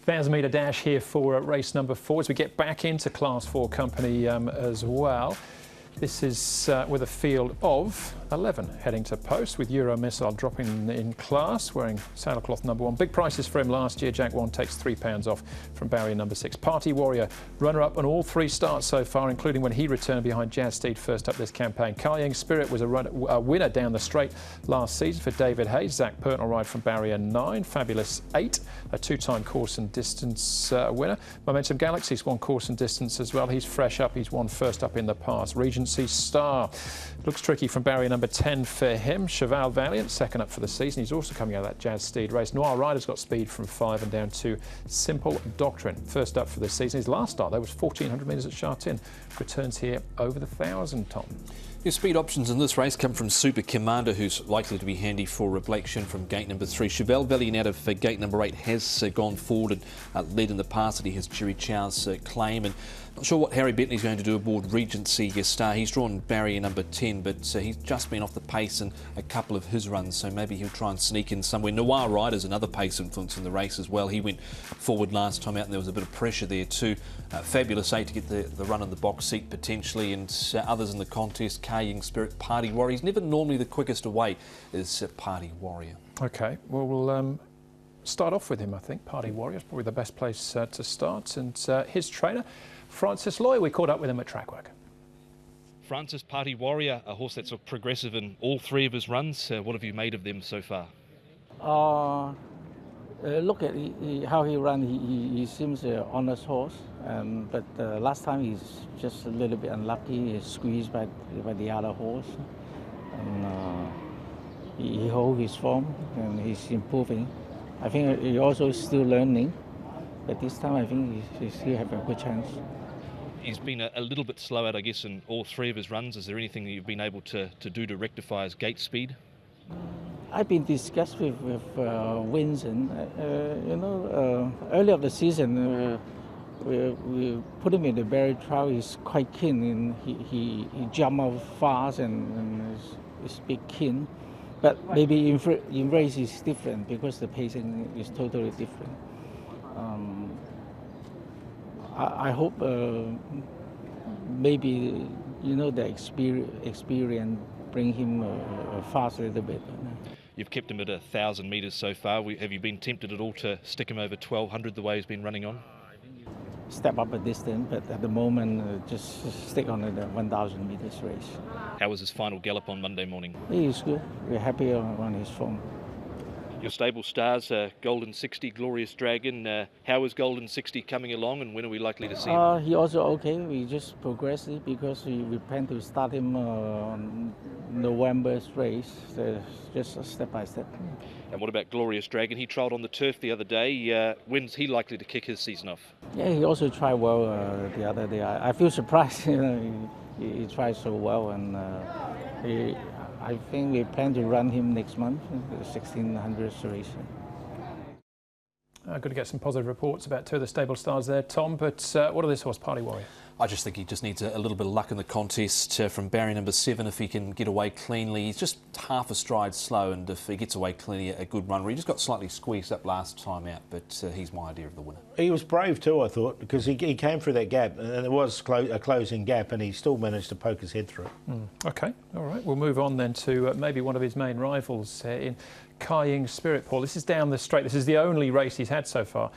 1,000-metre dash here for race number 4 as we get back into Class 4 company as well. This is with a field of 11 heading to post, with Euro Missile dropping in class, wearing saddlecloth number 1. Big prices for him last year. Jack 1 takes £3 off from barrier number 6. Party Warrior, runner-up on all 3 starts so far, including when he returned behind Jazz Steed first up this campaign. Carrying Spirit was a winner down the straight last season for David Hayes. Zach Pert will ride from barrier 9. Fabulous 8, a 2-time course and distance winner. Momentum Galaxy's won course and distance as well. He's fresh up. He's won first up in the past. Regency Star looks tricky from barrier number 10 for him. Cheval Valiant, second up for the season. He's also coming out of that Jazz Steed race. Noir Rider's got speed from 5 and down to Simple Doctrine. First up for the season. His last start, though, was 1,400 metres at Chartin. Returns here over the 1,000, Tom. Your speed options in this race come from Super Commander, who's likely to be handy for Blake Shin from gate number 3. Cheval Valiant out of gate number 8 has gone forward and led in the past. He has Jerry Chow's claim, and not sure what Harry Bentley's going to do aboard Regency Star. He's drawn barrier number 10, but he's just been off the pace in a couple of his runs, so maybe he'll try and sneak in somewhere. Noir Rider's another pace influence in the race as well. He went forward last time out and there was a bit of pressure there too. Fabulous 8 to get the run in the box seat potentially, and others in the contest. Carrying Spirit, Party Warrior. He's never normally the quickest away, is Party Warrior. Okay, well, we'll start off with him, I think. Party Warrior is probably the best place to start. And his trainer, Francis Loy, we caught up with him at Trackwork. Francis, Party Warrior, a horse that's progressive in all 3 of his runs. What have you made of them so far? Look at how he ran. He seems an honest horse, but last time he's just a little bit unlucky. He's squeezed by the other horse, and he holds his form and he's improving. I think he also is still learning, but this time I think he still have a good chance. He's been a little bit slow out, I guess, in all 3 of his runs. Is there anything that you've been able to do to rectify his gate speed? I've been discussed with Winston. Early of the season, we put him in the barrier trial. He's quite keen, and he jumped out fast and is big keen. But maybe in race is different because the pacing is totally different. I hope maybe the experience bring him fast a little bit. You've kept him at 1,000 metres so far. Have you been tempted at all to stick him over 1,200 the way he's been running on? Step up a distance, but at the moment just stick on the 1,000 metres race. How was his final gallop on Monday morning? He is good. We're happy on his form. Your stable stars, Golden 60, Glorious Dragon. How is Golden 60 coming along, and when are we likely to see him? He also okay. We just progress it because we plan to start him on November's race, so just step by step. And what about Glorious Dragon? He trialled on the turf the other day. When's he likely to kick his season off? Yeah, he also tried well the other day. I feel surprised. He tried so well, and I think we plan to run him next month, the 1,600 race. Good to get some positive reports about 2 of the stable stars there, Tom. But what of this horse, Party Warrior? I just think he just needs a little bit of luck in the contest from barrier number 7 if he can get away cleanly. He's just half a stride slow, and if he gets away cleanly, a good run. He just got slightly squeezed up last time out, but he's my idea of the winner. He was brave too, I thought, because he came through that gap, and it was a closing gap, and he still managed to poke his head through it. OK, all right. We'll move on then to maybe one of his main rivals in Carrying Spirit, Paul. This is down the straight. This is the only race he's had so far.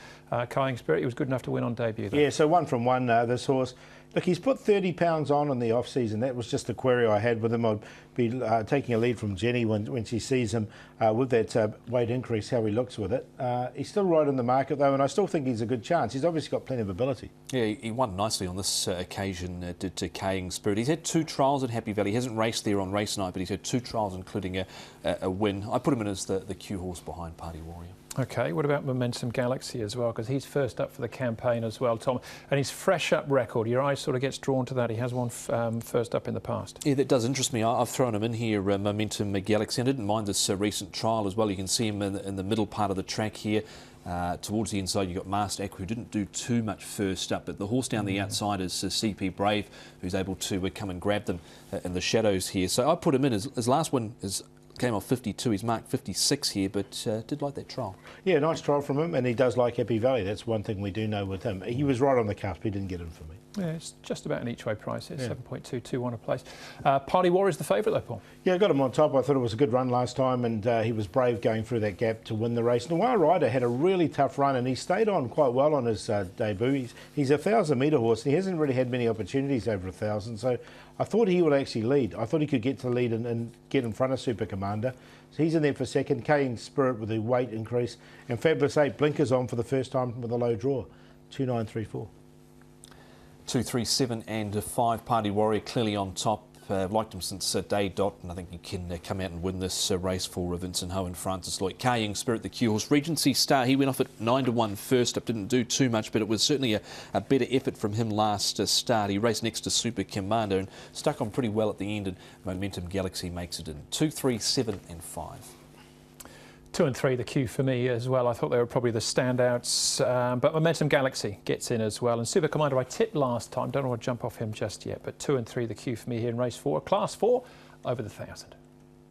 Carrying Spirit, he was good enough to win on debut, though. Yeah, so 1 from 1, this horse. Look, he's put 30 pounds on in the off-season. That was just the query I had with him. I'd be taking a lead from Jenny when she sees him with that weight increase, how he looks with it. He's still right in the market, though, and I still think he's a good chance. He's obviously got plenty of ability. Yeah, he won nicely on this occasion to Carrying Spirit. He's had 2 trials at Happy Valley. He hasn't raced there on race night, but he's had 2 trials, including a win. I put him in as the Q horse behind Party Warrior. OK, what about Momentum Galaxy as well? Because he's first up for the campaign as well, Tom. And his fresh up record, your eye sort of gets drawn to that. He has won first up in the past. Yeah, that does interest me. I've thrown him in here, Momentum Galaxy. I didn't mind this recent trial as well. You can see him in the middle part of the track here. Towards the inside, you've got Master Aqua, who didn't do too much first up, but the horse down the outside is CP Brave, who's able to come and grab them in the shadows here. So I put him in. His last win is came off 52. He's marked 56 here, but did like that trial. Yeah, nice trial from him, and he does like Happy Valley. That's one thing we do know with him. He was right on the cusp. He didn't get in for me. Yeah, it's just about an each-way price here, 7.221 a place. Party War is the favourite though, Paul. Yeah, I got him on top. I thought it was a good run last time, and he was brave going through that gap to win the race. Noir Rider had a really tough run, and he stayed on quite well on his debut. He's a 1,000-metre horse, and he hasn't really had many opportunities over 1,000, so I thought he would actually lead. I thought he could get to the lead and get in front of Super Commander. So he's in there for second. Kane Spirit with a weight increase, and Fabulous 8 blinkers on for the first time with a low draw, 2,934. 2, 3, 7 and 5. Party Warrior clearly on top. Liked him since day dot, and I think he can come out and win this race for Vincent Ho and Francis Lloyd. Kaying Spirit, the Q horse. Regency Star, he went off at 9-1 first up, didn't do too much, but it was certainly a better effort from him last start. He raced next to Super Commander and stuck on pretty well at the end, and Momentum Galaxy makes it in 2, 3, 7 and 5. 2 and 3, the Q for me as well. I thought they were probably the standouts, but Momentum Galaxy gets in as well. And Super Commander I tipped last time, don't want to jump off him just yet, but 2 and 3, the Q for me here in race 4. Class 4, over the 1,000.